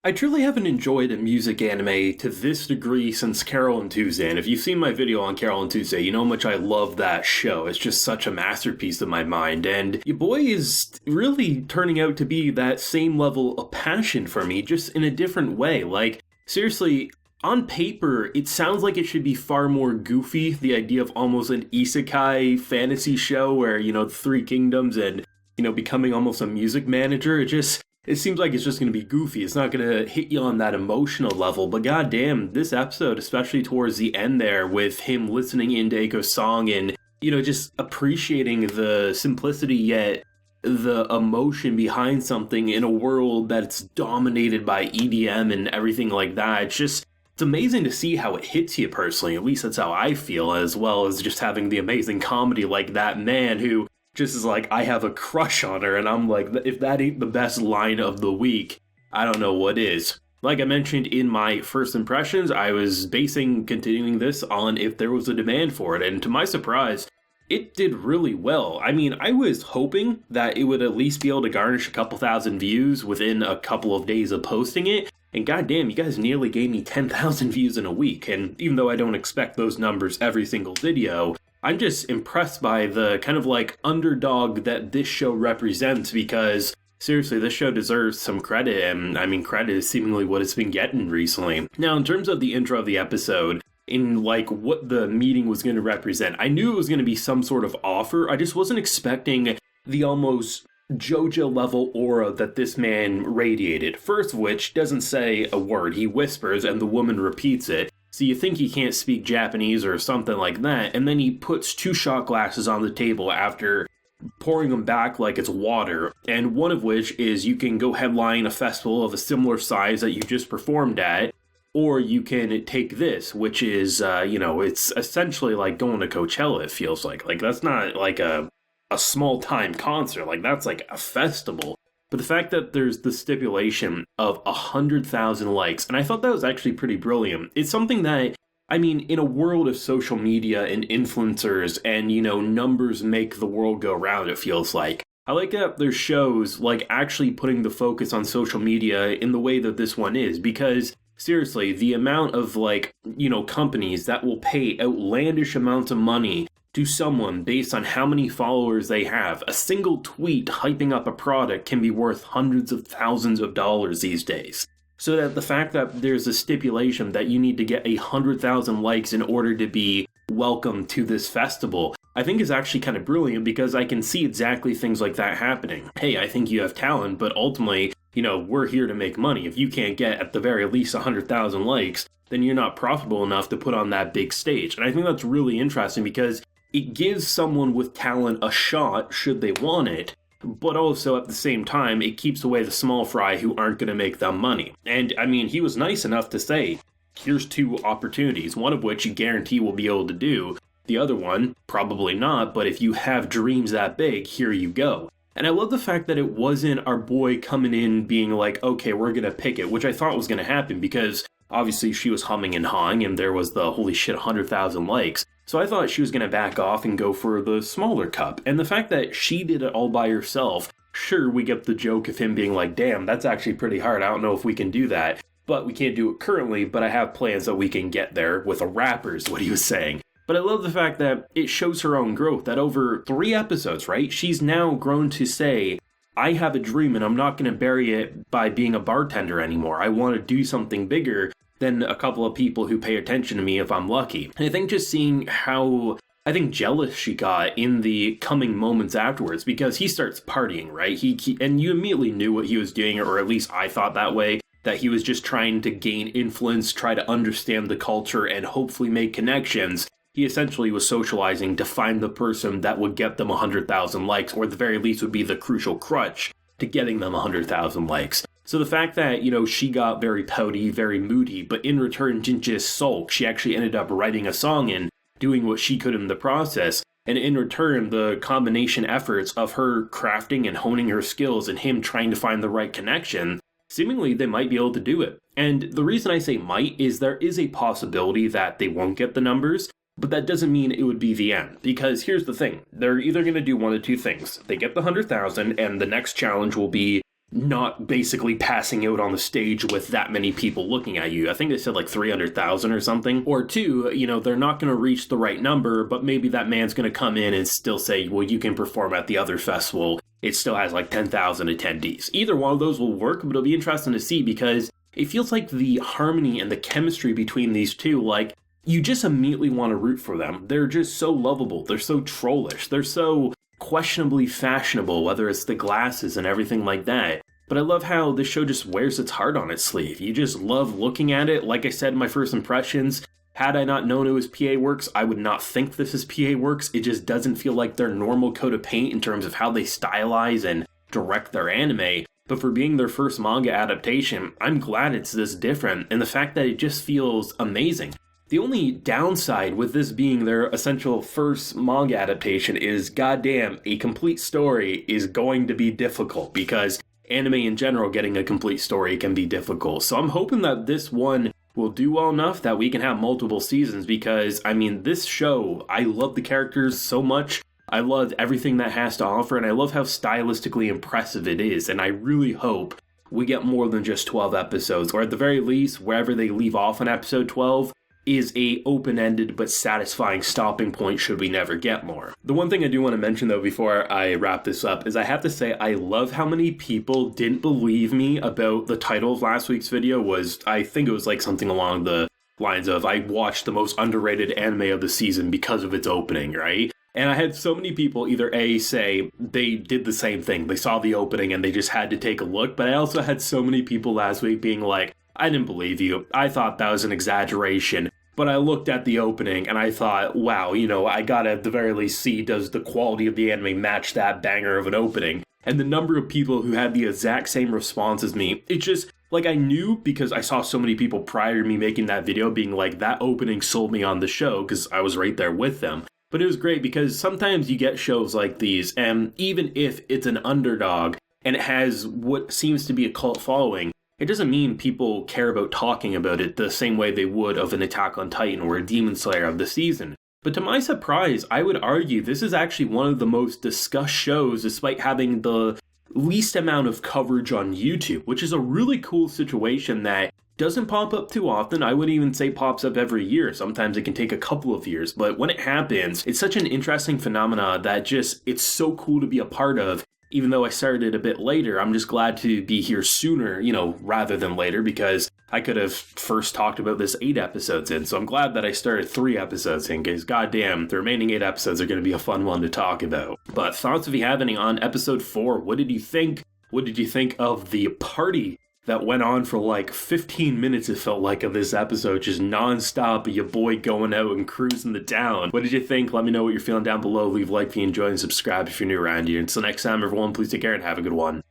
I truly haven't enjoyed a music anime to this degree since Carole and Tuesday, and if you've seen my video on Carole and Tuesday, you know how much I love that show. It's just such a masterpiece of my mind, and your boy is really turning out to be that same level of passion for me, just in a different way. Like, seriously, on paper, it sounds like it should be far more goofy, the idea of almost an isekai fantasy show where, the three kingdoms and, becoming almost a music manager. It seems like it's just going to be goofy. It's not going to hit you on that emotional level. But goddamn, this episode, especially towards the end there, with him listening into Eiko's song and, just appreciating the simplicity yet the emotion behind something in a world that's dominated by EDM and everything like that. It's amazing to see how it hits you personally. At least that's how I feel, as well as just having the amazing comedy like that man who just is like, I have a crush on her, and I'm like, if that ain't the best line of the week, I don't know what is. Like I mentioned in my first impressions, I was continuing this on if there was a demand for it, and to my surprise, it did really well. I mean, I was hoping that it would at least be able to garnish a couple thousand views within a couple of days of posting it, and goddamn, you guys nearly gave me 10,000 views in a week, and even though I don't expect those numbers every single video, I'm just impressed by the kind of like underdog that this show represents, because seriously, this show deserves some credit, and I mean, credit is seemingly what it's been getting recently. Now, in terms of the intro of the episode, in like what the meeting was going to represent, I knew it was going to be some sort of offer. I just wasn't expecting the almost JoJo level aura that this man radiated. First of which doesn't say a word. He whispers and the woman repeats it. So you think he can't speak Japanese or something like that, and then he puts two shot glasses on the table after pouring them back like it's water, and one of which is you can go headline a festival of a similar size that you just performed at, or you can take this, which is, it's essentially like going to Coachella, it feels like. Like, that's not like a small-time concert, like, that's like a festival. But the fact that there's the stipulation of 100,000 likes, and I thought that was actually pretty brilliant. It's something that, I mean, in a world of social media and influencers and, numbers make the world go round, it feels like. I like that there's shows like actually putting the focus on social media in the way that this one is, because seriously, the amount of companies that will pay outlandish amounts of money to someone based on how many followers they have. A single tweet hyping up a product can be worth hundreds of thousands of dollars these days. So that the fact that there's a stipulation that you need to get 100,000 likes in order to be welcome to this festival, I think is actually kind of brilliant, because I can see exactly things like that happening. Hey, I think you have talent, but ultimately, we're here to make money. If you can't get at the very least 100,000 likes, then you're not profitable enough to put on that big stage. And I think that's really interesting, because it gives someone with talent a shot should they want it, but also at the same time, it keeps away the small fry who aren't going to make them money. And I mean, he was nice enough to say, here's two opportunities, one of which you guarantee will be able to do. The other one, probably not, but if you have dreams that big, here you go. And I love the fact that it wasn't our boy coming in being like, okay, we're going to pick it, which I thought was going to happen, because obviously she was humming and hawing and there was the holy shit 100,000 likes. So I thought she was going to back off and go for the smaller cup. And the fact that she did it all by herself, sure, we get the joke of him being like, damn, that's actually pretty hard. I don't know if we can do that. But we can't do it currently, but I have plans that we can get there with a rapper, is what he was saying. But I love the fact that it shows her own growth, that over 3 episodes, right, she's now grown to say, I have a dream and I'm not going to bury it by being a bartender anymore. I want to do something bigger than a couple of people who pay attention to me if I'm lucky. And I think just seeing how, jealous she got in the coming moments afterwards, because he starts partying, right? And you immediately knew what he was doing, or at least I thought that way, that he was just trying to gain influence, try to understand the culture, and hopefully make connections. He essentially was socializing to find the person that would get them 100,000 likes, or at the very least would be the crucial crutch to getting them 100,000 likes. So the fact that, she got very pouty, very moody, but in return didn't just sulk. She actually ended up writing a song and doing what she could in the process. And in return, the combination efforts of her crafting and honing her skills and him trying to find the right connection, seemingly they might be able to do it. And the reason I say might is there is a possibility that they won't get the numbers, but that doesn't mean it would be the end. Because here's the thing, they're either going to do one of two things. They get the 100,000 and the next challenge will be not basically passing out on the stage with that many people looking at you. I think they said like 300,000 or something. Or two, they're not going to reach the right number, but maybe that man's going to come in and still say, well, you can perform at the other festival. It still has like 10,000 attendees. Either one of those will work, but it'll be interesting to see because it feels like the harmony and the chemistry between these two, like, you just immediately want to root for them. They're just so lovable. They're so trollish. They're so questionably fashionable, whether it's the glasses and everything like that. But I love how this show just wears its heart on its sleeve. You just love looking at it. Like I said in my first impressions, had I not known it was PA Works, I would not think this is PA Works. It just doesn't feel like their normal coat of paint in terms of how they stylize and direct their anime. But for being their first manga adaptation, I'm glad it's this different, and the fact that it just feels amazing. The only downside with this being their essential first manga adaptation is, goddamn, a complete story is going to be difficult, because anime in general getting a complete story can be difficult. So I'm hoping that this one will do well enough that we can have multiple seasons, because, this show, I love the characters so much. I love everything that has to offer, and I love how stylistically impressive it is, and I really hope we get more than just 12 episodes, or at the very least, wherever they leave off in episode 12 is a open-ended but satisfying stopping point should we never get more. The one thing I do want to mention though before I wrap this up is I have to say I love how many people didn't believe me about the title of last week's video was, I think it was like something along the lines of, I watched the most underrated anime of the season because of its opening, right? And I had so many people either A, say they did the same thing, they saw the opening and they just had to take a look, but I also had so many people last week being like, I didn't believe you, I thought that was an exaggeration, but I looked at the opening and I thought, wow, I gotta at the very least see, does the quality of the anime match that banger of an opening? And the number of people who had the exact same response as me, it just, like, I knew because I saw so many people prior to me making that video being like, that opening sold me on the show, because I was right there with them. But it was great because sometimes you get shows like these, and even if it's an underdog and it has what seems to be a cult following, it doesn't mean people care about talking about it the same way they would of an Attack on Titan or a Demon Slayer of the season. But to my surprise, I would argue this is actually one of the most discussed shows despite having the least amount of coverage on YouTube, which is a really cool situation that doesn't pop up too often. I wouldn't even say pops up every year. Sometimes it can take a couple of years, but when it happens, it's such an interesting phenomena that it's so cool to be a part of. Even though I started a bit later, I'm just glad to be here sooner, rather than later, because I could have first talked about this 8 episodes in. So I'm glad that I started 3 episodes in, because goddamn, the remaining 8 episodes are going to be a fun one to talk about. But thoughts, if you have any, on episode 4. What did you think? What did you think of the party that went on for like 15 minutes, it felt like, of this episode, just non-stop, your boy going out and cruising the town? What did you think? Let me know what you're feeling down below. Leave a like if you enjoy and subscribe if you're new around here. Until next time, everyone, please take care and have a good one.